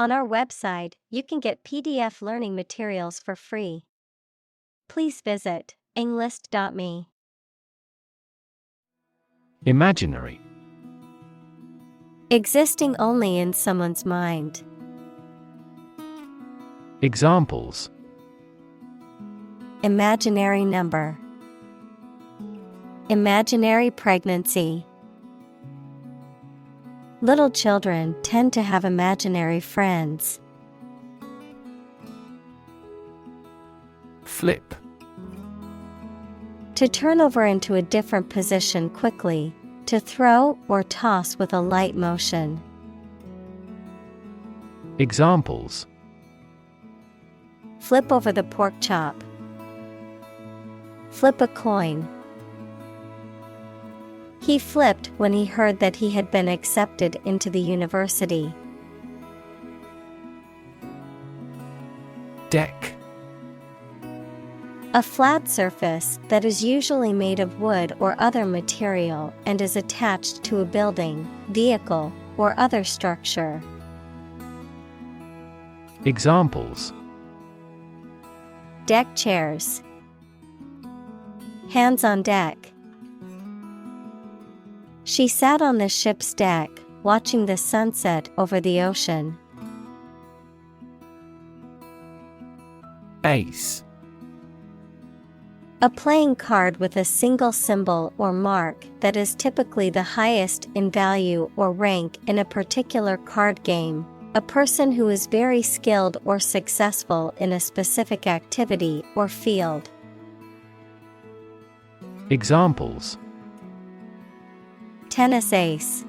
On our website, you can get PDF learning materials for free. Please visit englist.me. Imaginary. Existing only in someone's mind. Examples: Imaginary number. Imaginary pregnancy. Little children tend to have imaginary friends. Flip. To turn over into a different position quickly, to throw or toss with a light motion. Examples: Flip over the pork chop. Flip a coin. He flipped when he heard that he had been accepted into the university. Deck. A flat surface that is usually made of wood or other material and is attached to a building, vehicle, or other structure. Examples: Deck chairs. Hands on deck. She sat on the ship's deck, watching the sunset over the ocean. Ace. A playing card with a single symbol or mark that is typically the highest in value or rank in a particular card game. A person who is very skilled or successful in a specific activity or field. Examples: Tennis ace.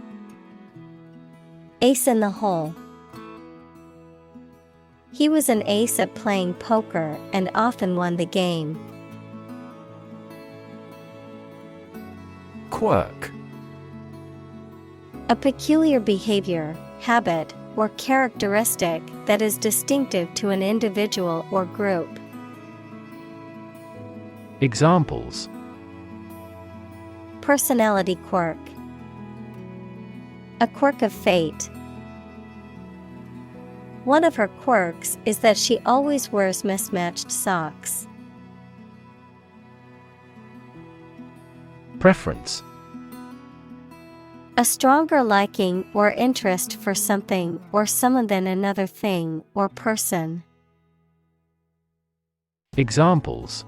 Ace in the hole. He was an ace at playing poker and often won the game. Quirk. A peculiar behavior, habit, or characteristic that is distinctive to an individual or group. Examples: Personality quirk. A quirk of fate. One of her quirks is that she always wears mismatched socks. Preference. A stronger liking or interest for something or someone than another thing or person. Examples: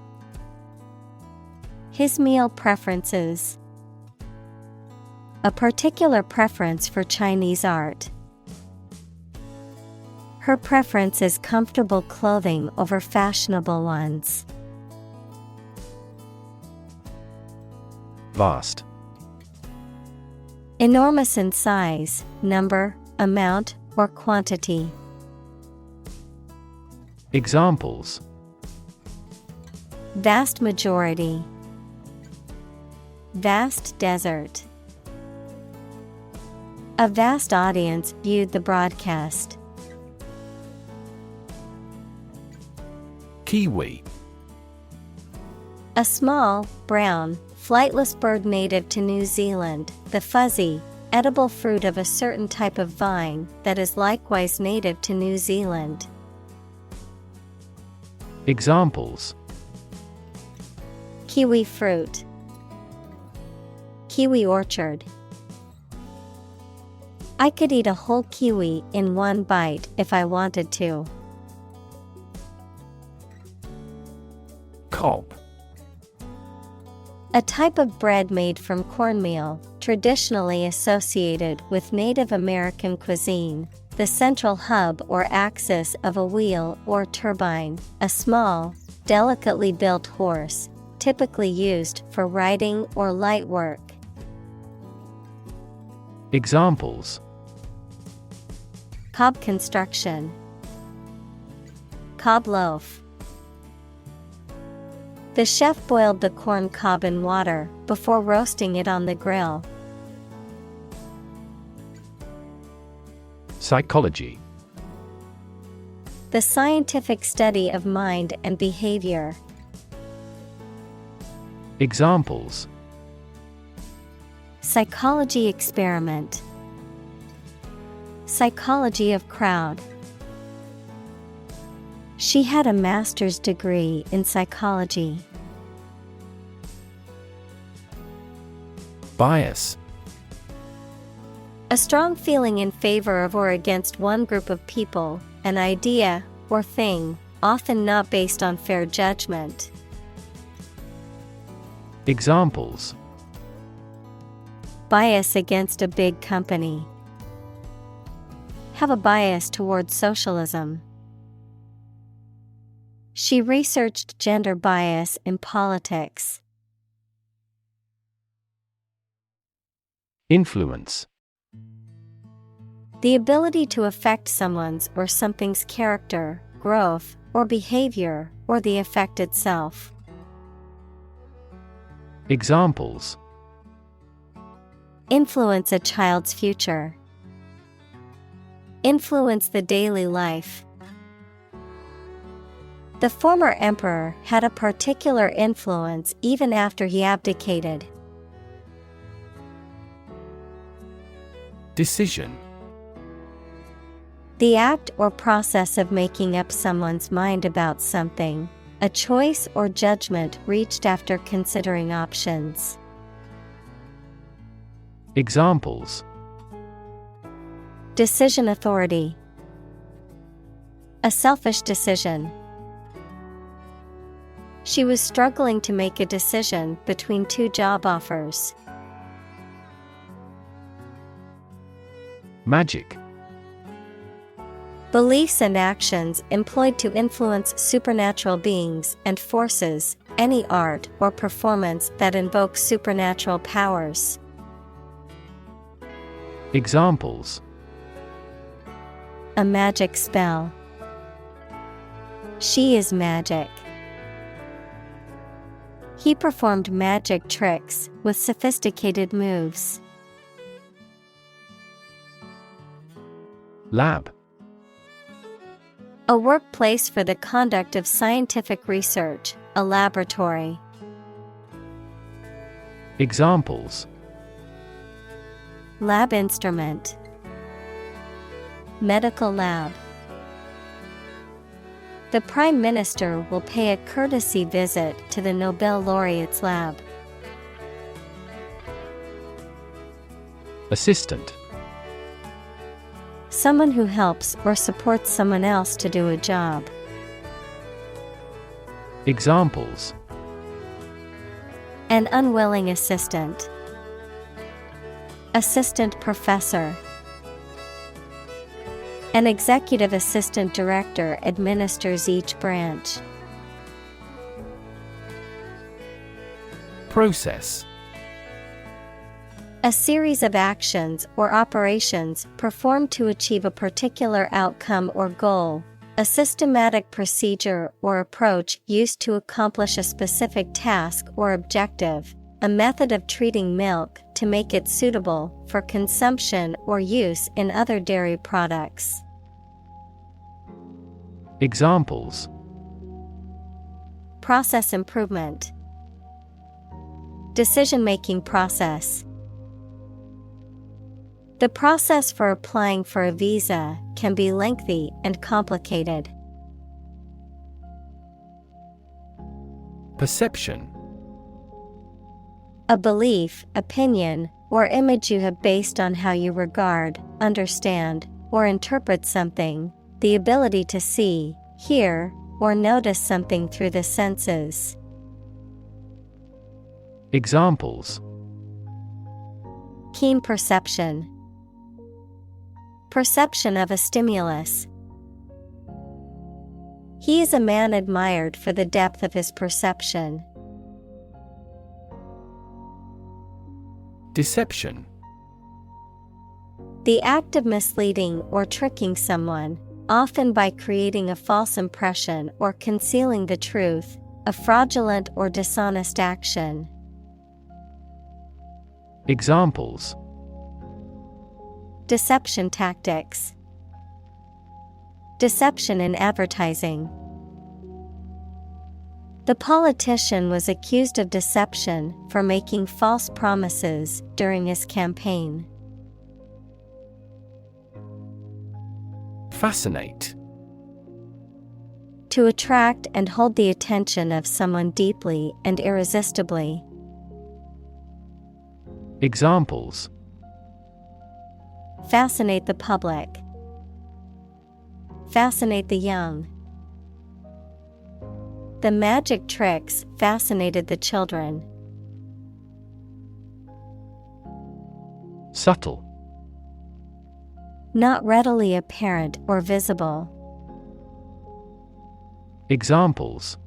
His meal preferences. A particular preference for Chinese art. Her preference is comfortable clothing over fashionable ones. Vast. Enormous in size, number, amount, or quantity. Examples: Vast majority. Vast desert. A vast audience viewed the broadcast. Kiwi. A small, brown, flightless bird native to New Zealand, the fuzzy, edible fruit of a certain type of vine that is likewise native to New Zealand. Examples: Kiwi fruit. Kiwi orchard. I could eat a whole kiwi in one bite if I wanted to. Cob. A type of bread made from cornmeal, traditionally associated with Native American cuisine, the central hub or axis of a wheel or turbine, a small, delicately built horse, typically used for riding or light work. Examples: Cob construction. Cob loaf. The chef boiled the corn cob in water before roasting it on the grill. Psychology. The scientific study of mind and behavior. Examples: Psychology experiment. Psychology of crowd. She had a master's degree in psychology. Bias. A strong feeling in favor of or against one group of people, an idea, or thing, often not based on fair judgment. Examples: Bias against a big company. Have a bias towards socialism. She researched gender bias in politics. Influence. The ability to affect someone's or something's character, growth, or behavior, or the effect itself. Examples: Influence a child's future. Influence the daily life. The former emperor had a particular influence even after he abdicated. Decision. The act or process of making up someone's mind about something, a choice or judgment reached after considering options. Examples: Decision authority. A selfish decision. She was struggling to make a decision between two job offers. Magic. Beliefs and actions employed to influence supernatural beings and forces, any art or performance that invokes supernatural powers. Examples: A magic spell. She is magic. He performed magic tricks with sophisticated moves. Lab. A workplace for the conduct of scientific research, a laboratory. Examples: Lab instrument. Medical lab. The Prime Minister will pay a courtesy visit to the Nobel laureate's lab. Assistant. Someone who helps or supports someone else to do a job. Examples: An unwilling assistant. Assistant professor. An executive assistant director administers each branch. Process. A series of actions or operations performed to achieve a particular outcome or goal. A systematic procedure or approach used to accomplish a specific task or objective. A method of treating milk to make it suitable for consumption or use in other dairy products. Examples: Process improvement. Decision-making process. The process for applying for a visa can be lengthy and complicated. Perception. A belief, opinion, or image you have based on how you regard, understand, or interpret something, the ability to see, hear, or notice something through the senses. Examples: Keen perception. Perception of a stimulus. He is a man admired for the depth of his perception. Deception. The act of misleading or tricking someone, often by creating a false impression or concealing the truth, a fraudulent or dishonest action. Examples: Deception tactics. Deception in advertising. The politician was accused of deception for making false promises during his campaign. Fascinate. To attract and hold the attention of someone deeply and irresistibly. Examples: Fascinate the public. Fascinate the young. The magic tricks fascinated the children. Subtle. Not readily apparent or visible. Examples: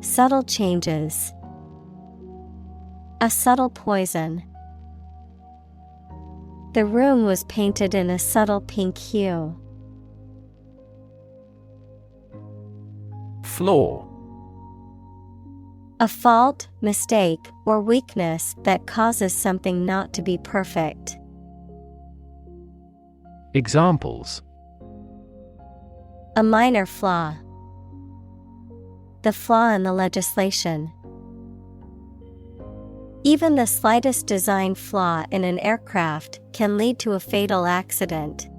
Subtle changes. A subtle poison. The room was painted in a subtle pink hue. Flaw. A fault, mistake, or weakness that causes something not to be perfect. Examples: A minor flaw. The flaw in the legislation. Even the slightest design flaw in an aircraft can lead to a fatal accident.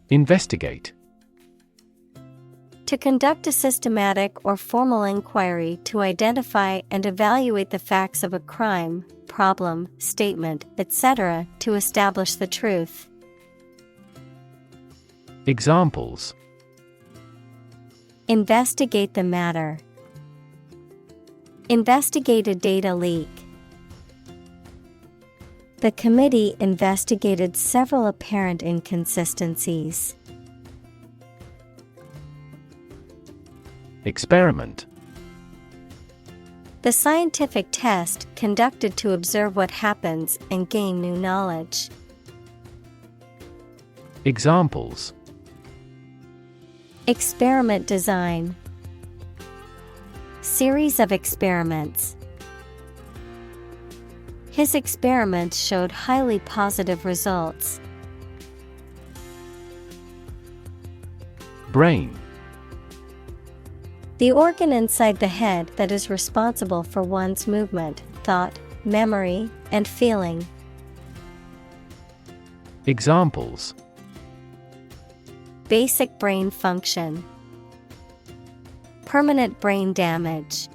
Investigate. To conduct a systematic or formal inquiry to identify and evaluate the facts of a crime, problem, statement, etc., to establish the truth. Examples: Investigate the matter. Investigate a data leak. The committee investigated several apparent inconsistencies. Experiment. The scientific test conducted to observe what happens and gain new knowledge. Examples: Experiment design. Series of experiments. His experiments showed highly positive results. Brain. The organ inside the head that is responsible for one's movement, thought, memory, and feeling. Examples: Basic brain function. Permanent brain damage.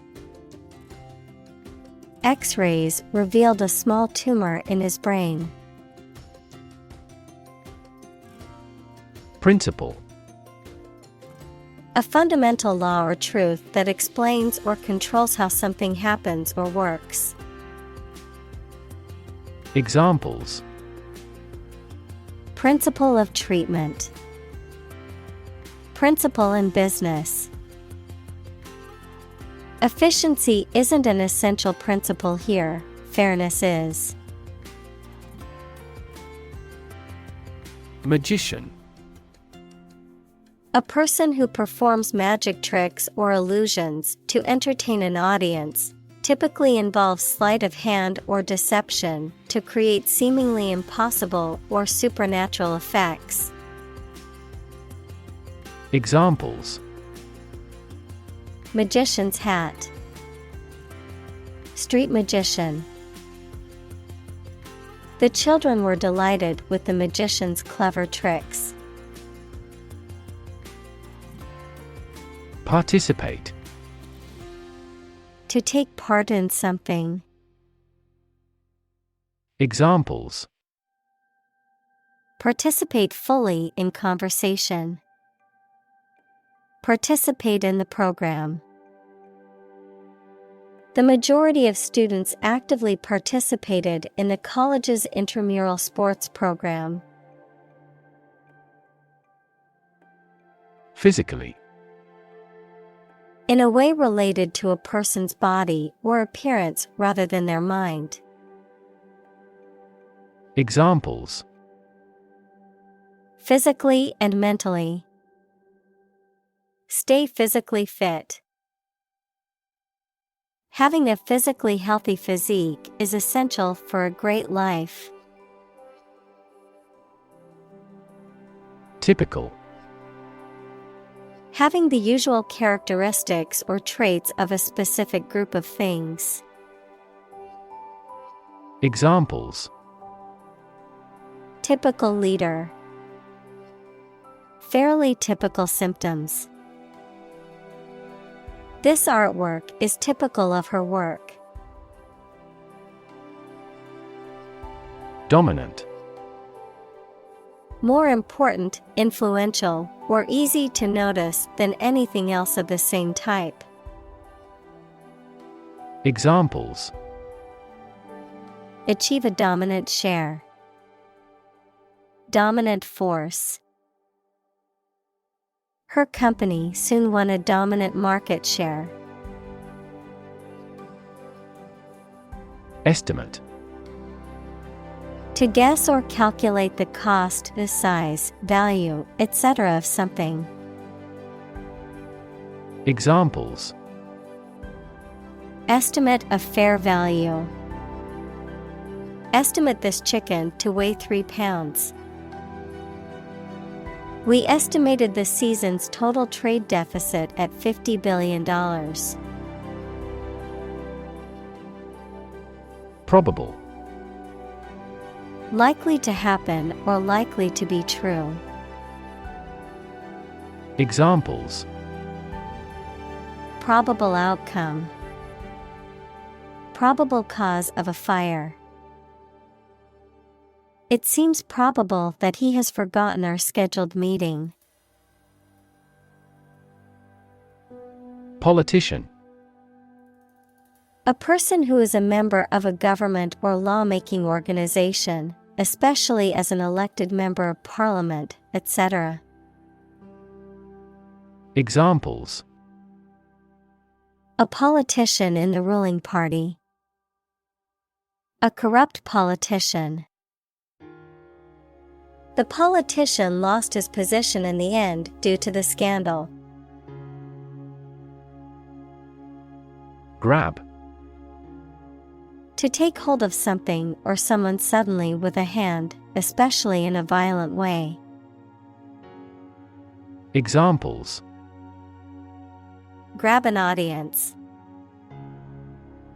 X-rays revealed a small tumor in his brain. Principle. A fundamental law or truth that explains or controls how something happens or works. Examples: Principle of treatment. Principle in business. Efficiency isn't an essential principle here, fairness is. Magician. A person who performs magic tricks or illusions to entertain an audience, typically involves sleight of hand or deception to create seemingly impossible or supernatural effects. Examples: Magician's hat. Street magician. The children were delighted with the magician's clever tricks. Participate. To take part in something. Examples: Participate fully in conversation. Participate in the program. The majority of students actively participated in the college's intramural sports program. Physically. In a way related to a person's body or appearance rather than their mind. Examples: Physically and mentally. Stay physically fit. Having a physically healthy physique is essential for a great life. Typical. Having the usual characteristics or traits of a specific group of things. Examples: Typical leader. Fairly typical symptoms. This artwork is typical of her work. Dominant. More important, influential, or easy to notice than anything else of the same type. Examples: Achieve a dominant share. Dominant force. Her company soon won a dominant market share. Estimate. To guess or calculate the cost, the size, value, etc. of something. Examples: Estimate of fair value. Estimate this chicken to weigh 3 pounds. We estimated the season's total trade deficit at $50 billion. Probable. Likely to happen or likely to be true. Examples: Probable outcome. Probable cause of a fire. It seems probable that he has forgotten our scheduled meeting. Politician. A person who is a member of a government or lawmaking organization, especially as an elected member of parliament, etc. Examples: A politician in the ruling party. A corrupt politician. The politician lost his position in the end due to the scandal. Grab. To take hold of something or someone suddenly with a hand, especially in a violent way. Examples: Grab an audience.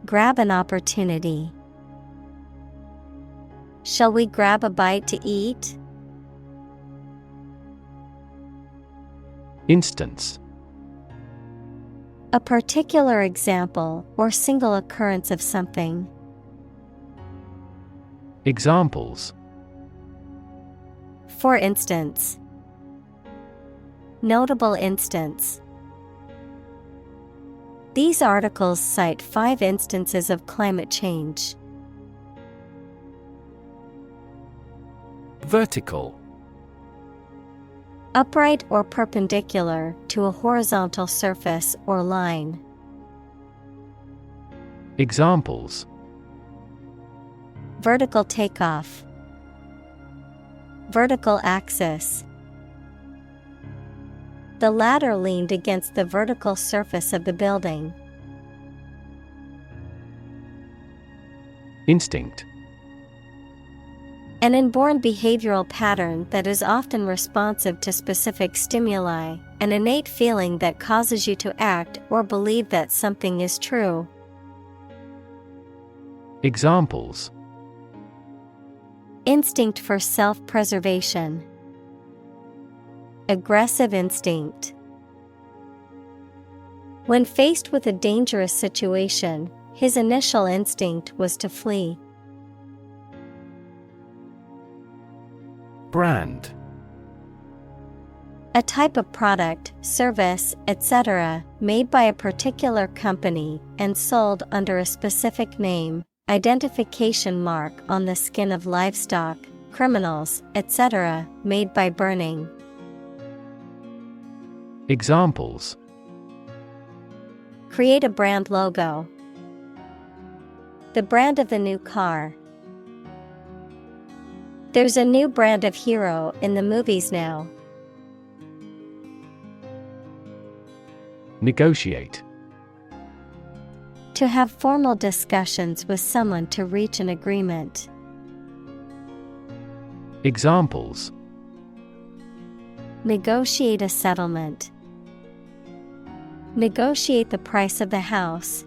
Grab an opportunity. Shall we grab a bite to eat? Instance. A particular example or single occurrence of something. Examples: For instance. Notable instance. These articles cite 5 instances of climate change. Vertical. Upright or perpendicular to a horizontal surface or line. Examples: Vertical takeoff. Vertical axis. The ladder leaned against the vertical surface of the building. Instinct. An inborn behavioral pattern that is often responsive to specific stimuli, an innate feeling that causes you to act or believe that something is true. Examples: Instinct for self-preservation. Aggressive instinct. When faced with a dangerous situation, his initial instinct was to flee. Brand. A type of product, service, etc., made by a particular company and sold under a specific name, identification mark on the skin of livestock, criminals, etc., made by burning. Examples: Create a brand logo. The brand of the new car. There's a new brand of hero in the movies now. Negotiate. To have formal discussions with someone to reach an agreement. Examples: Negotiate a settlement. Negotiate the price of the house.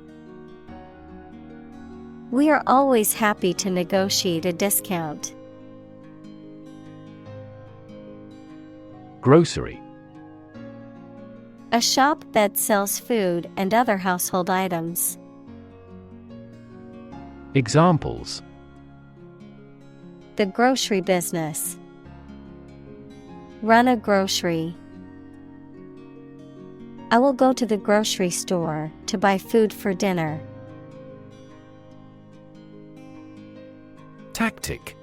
We are always happy to negotiate a discount. Grocery. A shop that sells food and other household items. Examples: The grocery business. Run a grocery. I will go to the grocery store to buy food for dinner. Tactic.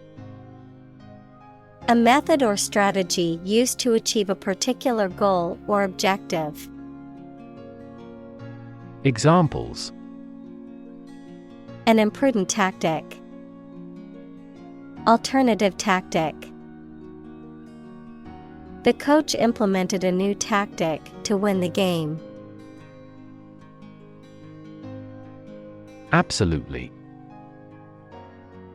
A method or strategy used to achieve a particular goal or objective. Examples: An imprudent tactic. Alternative tactic. The coach implemented a new tactic to win the game. Absolutely.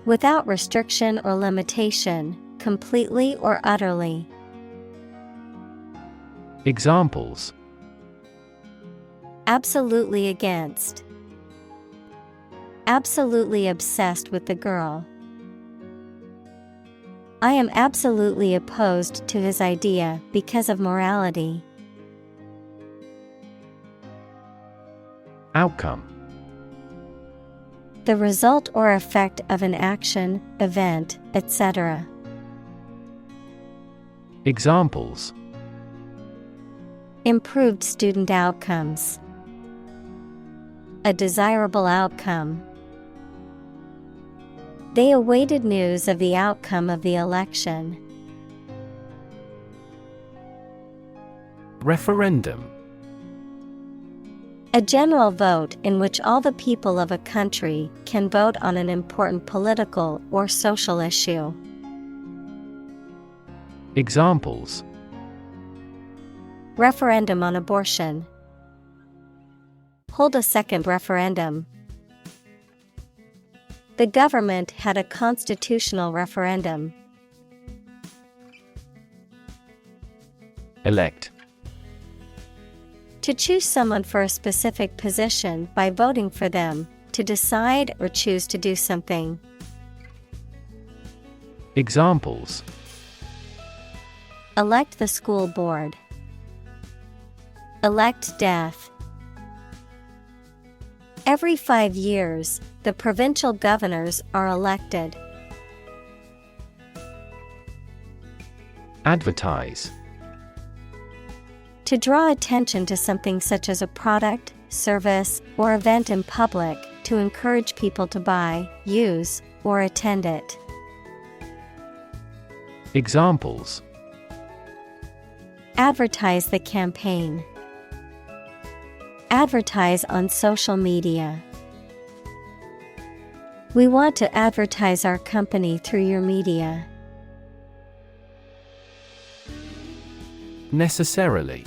Without restriction or limitation, completely or utterly. Examples: Absolutely against. Absolutely obsessed with the girl. I am absolutely opposed to his idea because of morality. Outcome. The result or effect of an action, event, etc. Examples: Improved student outcomes. A desirable outcome. They awaited news of the outcome of the election. Referendum. A general vote in which all the people of a country can vote on an important political or social issue. Examples: Referendum on abortion. Hold a second referendum. The government had a constitutional referendum. Elect. To choose someone for a specific position by voting for them, to decide or choose to do something. Examples: Elect the school board. Elect death. Every 5 years, the provincial governors are elected. Advertise. To draw attention to something such as a product, service, or event in public, to encourage people to buy, use, or attend it. Examples: Advertise the campaign. Advertise on social media. We want to advertise our company through your media. Necessarily.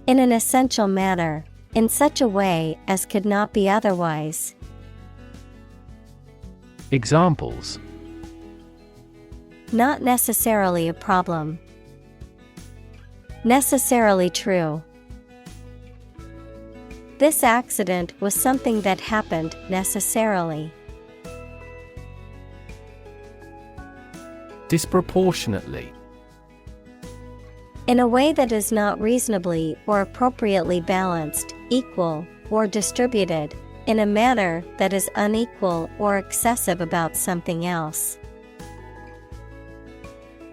In an essential manner, in such a way as could not be otherwise. Examples: Not necessarily a problem. Necessarily true. This accident was something that happened necessarily. Disproportionately. In a way that is not reasonably or appropriately balanced, equal, or distributed, in a manner that is unequal or excessive about something else.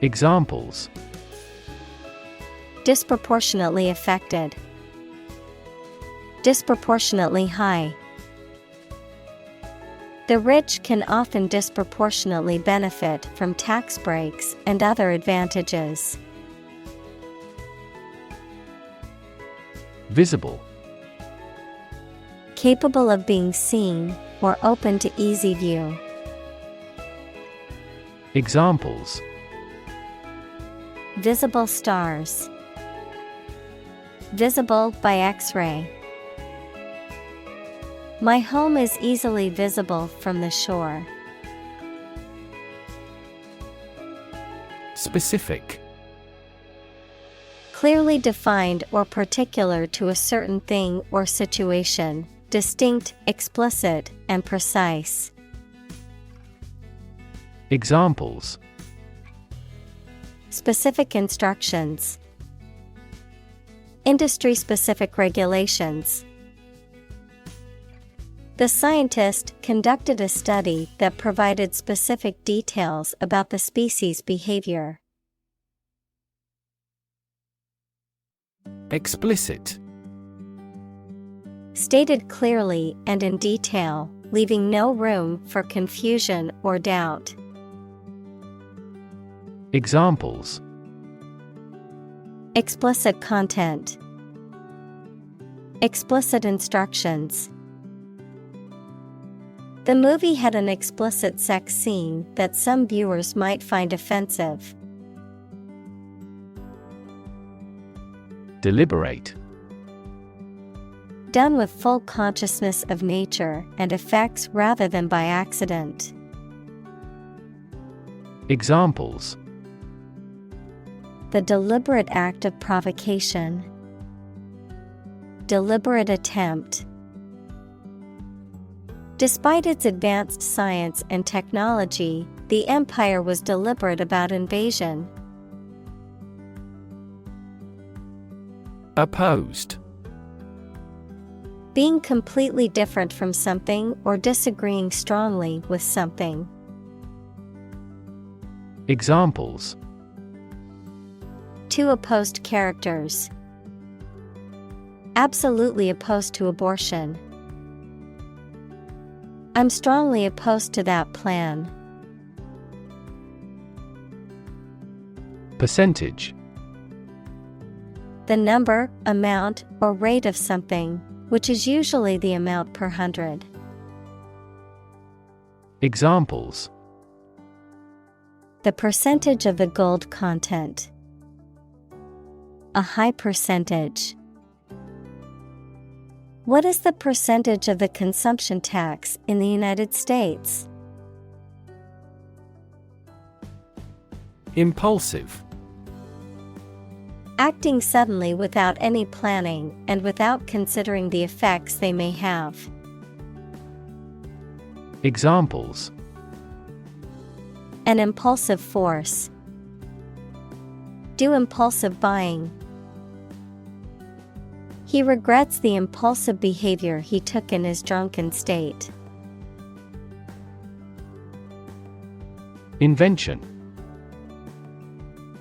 Examples: Disproportionately affected. Disproportionately high. The rich can often disproportionately benefit from tax breaks and other advantages. Visible. Capable of being seen or open to easy view. Examples: Visible stars. Visible by X-ray. My home is easily visible from the shore. Specific. Clearly defined or particular to a certain thing or situation, distinct, explicit, and precise. Examples: Specific instructions. Industry-specific regulations. The scientist conducted a study that provided specific details about the species' behavior. Explicit. Stated clearly and in detail, leaving no room for confusion or doubt. Examples. Explicit content. Explicit instructions. The movie had an explicit sex scene that some viewers might find offensive. Deliberate. Done with full consciousness of nature and effects rather than by accident. Examples. The deliberate act of provocation. Deliberate attempt. Despite its advanced science and technology, the empire was deliberate about invasion. Opposed. Being completely different from something or disagreeing strongly with something. Examples. Two opposed characters. Absolutely opposed to abortion. I'm strongly opposed to that plan. Percentage. The number, amount, or rate of something, which is usually the amount per 100. Examples. The percentage of the gold content. A high percentage. What is the percentage of the consumption tax in the United States? Impulsive. Acting suddenly without any planning and without considering the effects they may have. Examples. An impulsive force. Do impulsive buying. He regrets the impulsive behavior he took in his drunken state. Invention.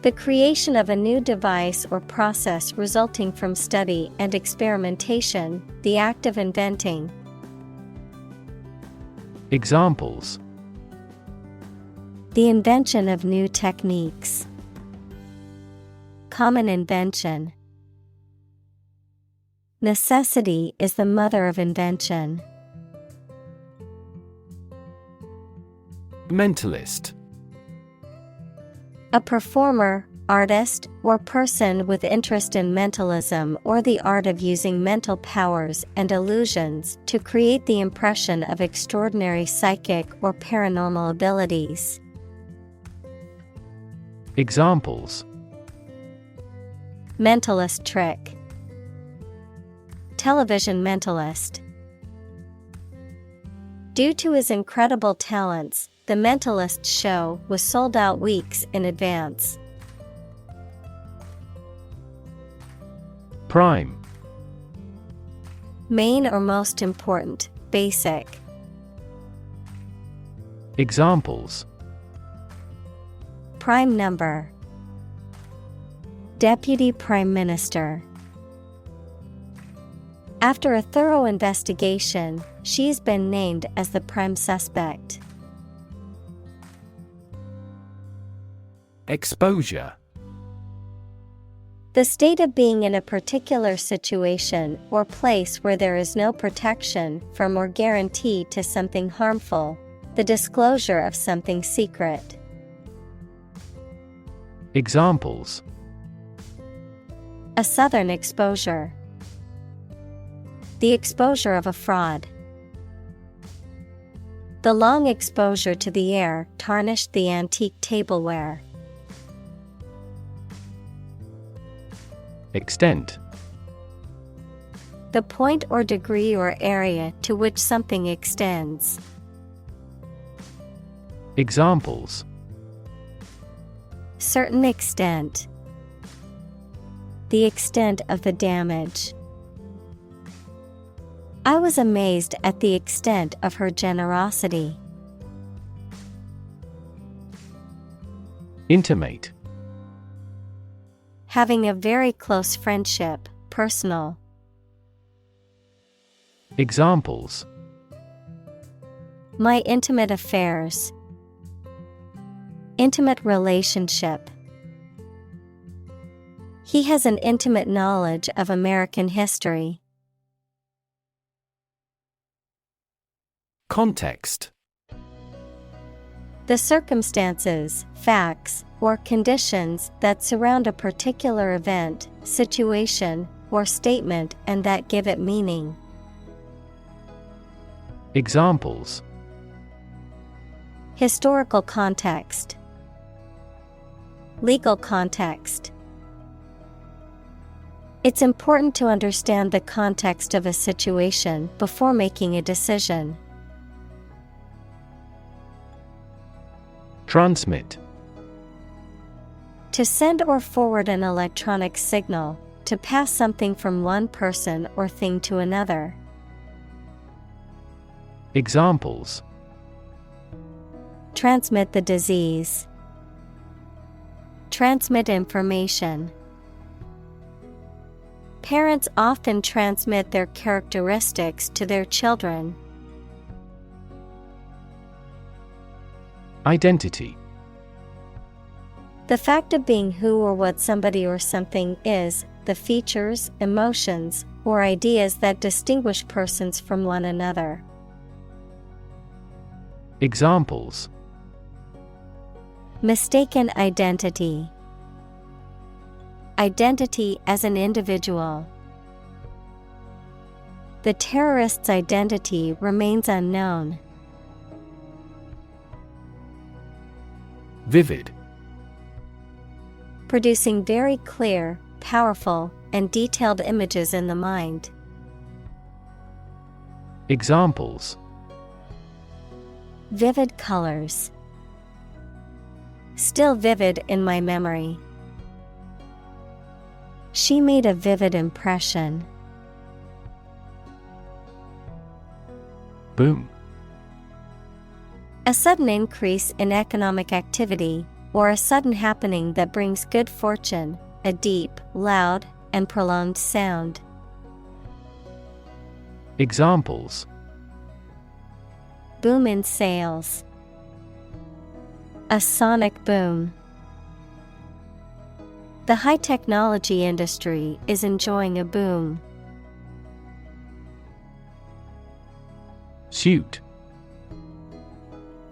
The creation of a new device or process resulting from study and experimentation, the act of inventing. Examples. The invention of new techniques. Common invention. Necessity is the mother of invention. Mentalist. A performer, artist, or person with interest in mentalism or the art of using mental powers and illusions to create the impression of extraordinary psychic or paranormal abilities. Examples. Mentalist trick. Television mentalist. Due to his incredible talents, the Mentalist show was sold out weeks in advance. Prime. Main or most important, basic. Examples. Prime number. Deputy Prime Minister. After a thorough investigation, she's been named as the prime suspect. Exposure. The state of being in a particular situation or place where there is no protection from or guarantee to something harmful, the disclosure of something secret. Examples. A southern exposure. The exposure of a fraud. The long exposure to the air tarnished the antique tableware. Extent. The point or degree or area to which something extends. Examples. Certain extent. The extent of the damage. I was amazed at the extent of her generosity. Intimate. Having a very close friendship, personal. Examples. My intimate affairs. Intimate relationship. He has an intimate knowledge of American history. Context. The circumstances, facts, or conditions that surround a particular event, situation, or statement and that give it meaning. Examples. Historical context. Legal context. It's important to understand the context of a situation before making a decision. Transmit. To send or forward an electronic signal, to pass something from one person or thing to another. Examples. Transmit the disease. Transmit information. Parents often transmit their characteristics to their children. Identity. The fact of being who or what somebody or something is, the features, emotions, or ideas that distinguish persons from one another. Examples. Mistaken identity. Identity as an individual. The terrorist's identity remains unknown. Vivid. Producing very clear, powerful, and detailed images in the mind. Examples. Vivid colors. Still vivid in my memory. She made a vivid impression. Boom. A sudden increase in economic activity, or a sudden happening that brings good fortune, a deep, loud, and prolonged sound. Examples. Boom in sales. A sonic boom. The high technology industry is enjoying a boom. Suit.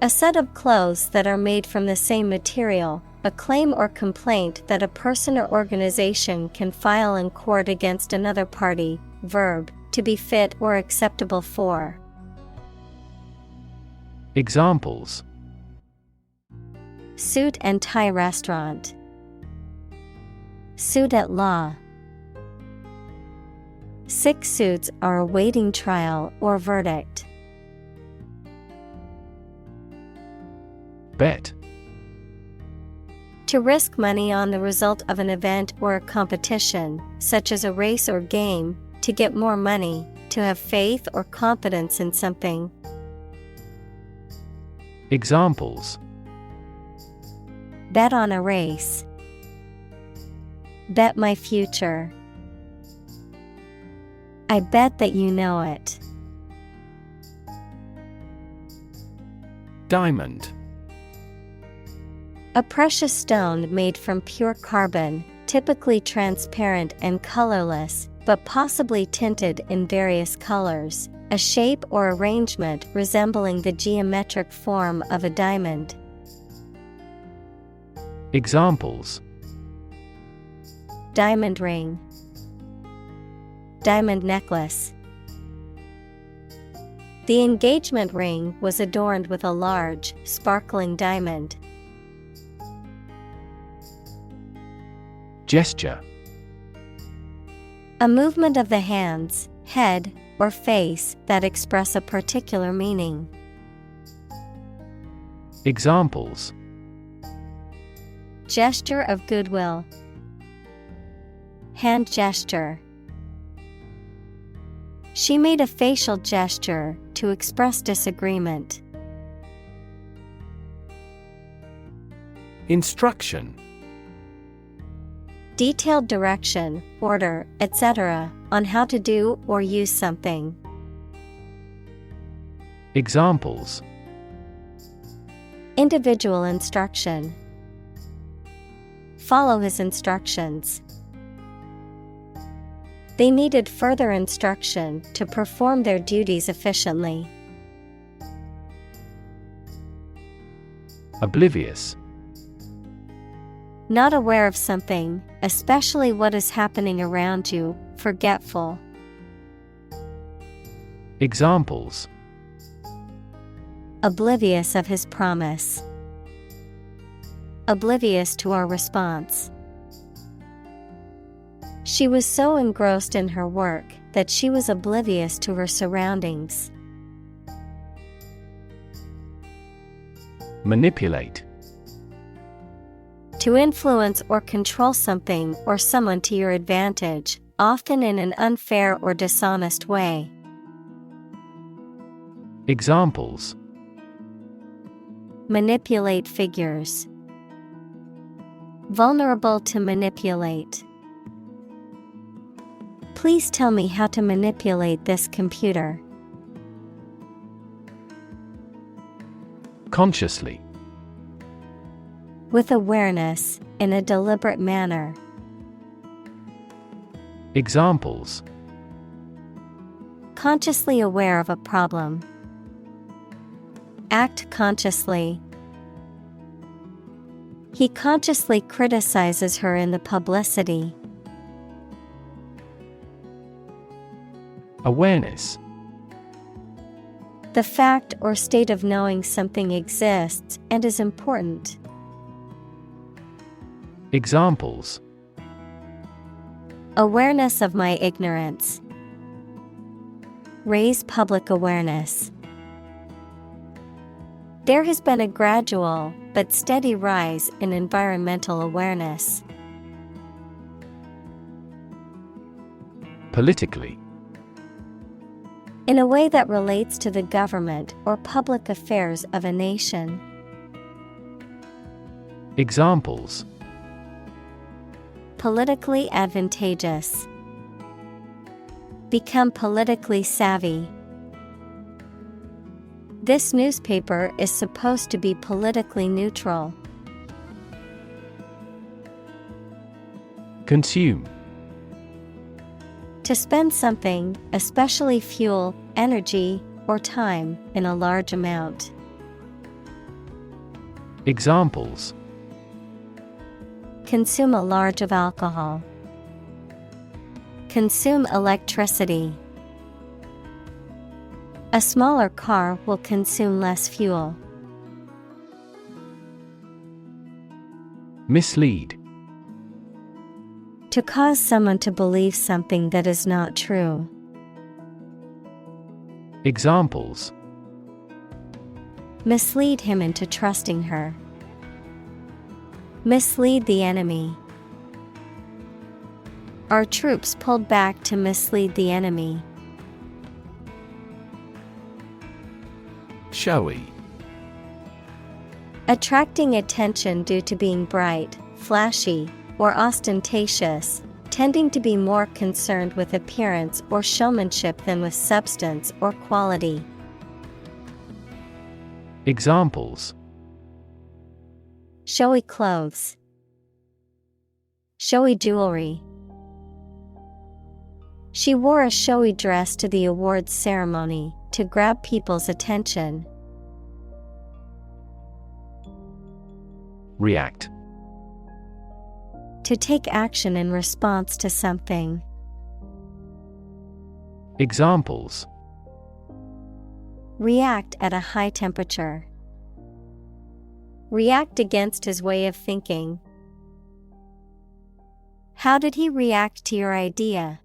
A set of clothes that are made from the same material, a claim or complaint that a person or organization can file in court against another party. Verb, to be fit or acceptable for. Examples. Suit and tie restaurant. Suit at law. 6 suits are awaiting trial or verdict. Bet. To risk money on the result of an event or a competition, such as a race or game, to get more money, to have faith or confidence in something. Examples. Bet on a race. Bet my future. I bet that you know it. Diamond. A precious stone made from pure carbon, typically transparent and colorless, but possibly tinted in various colors, a shape or arrangement resembling the geometric form of a diamond. Examples. Diamond ring. Diamond necklace. The engagement ring was adorned with a large, sparkling diamond. Gesture. A movement of the hands, head, or face that express a particular meaning. Gesture of goodwill. Hand gesture. She made a facial gesture to express disagreement. Instruction. Detailed direction, order, etc., on how to do or use something. Examples. Individual instruction. Follow his instructions. They needed further instruction to perform their duties efficiently. Oblivious. Not aware of something, especially what is happening around you, forgetful. Examples. Oblivious of his promise. Oblivious to our response. She was so engrossed in her work that she was oblivious to her surroundings. Manipulate. To influence or control something or someone to your advantage, often in an unfair or dishonest way. Examples. Manipulate figures. Vulnerable to manipulate. Please tell me how to manipulate this computer. Consciously. With awareness, in a deliberate manner. Examples. Consciously aware of a problem. Act consciously. He consciously criticizes her in the publicity. Awareness. The fact or state of knowing something exists and is important. Examples. Awareness of my ignorance. Raise public awareness. There has been a gradual but steady rise in environmental awareness. Politically. In a way that relates to the government or public affairs of a nation. Examples. Politically advantageous. Become politically savvy. This newspaper is supposed to be politically neutral. Consume. To spend something, especially fuel, energy, or time, in a large amount. Examples. Consume a large of alcohol. Consume electricity. A smaller car will consume less fuel. Mislead. To cause someone to believe something that is not true. Examples. Mislead him into trusting her. Mislead the enemy. Our troops pulled back to mislead the enemy. Showy. Attracting attention due to being bright, flashy, or ostentatious, tending to be more concerned with appearance or showmanship than with substance or quality. Examples. Showy clothes. Showy jewelry. She wore a showy dress to the awards ceremony to grab people's attention. React. To take action in response to something. Examples. React at a high temperature. React against his way of thinking. How did he react to your idea?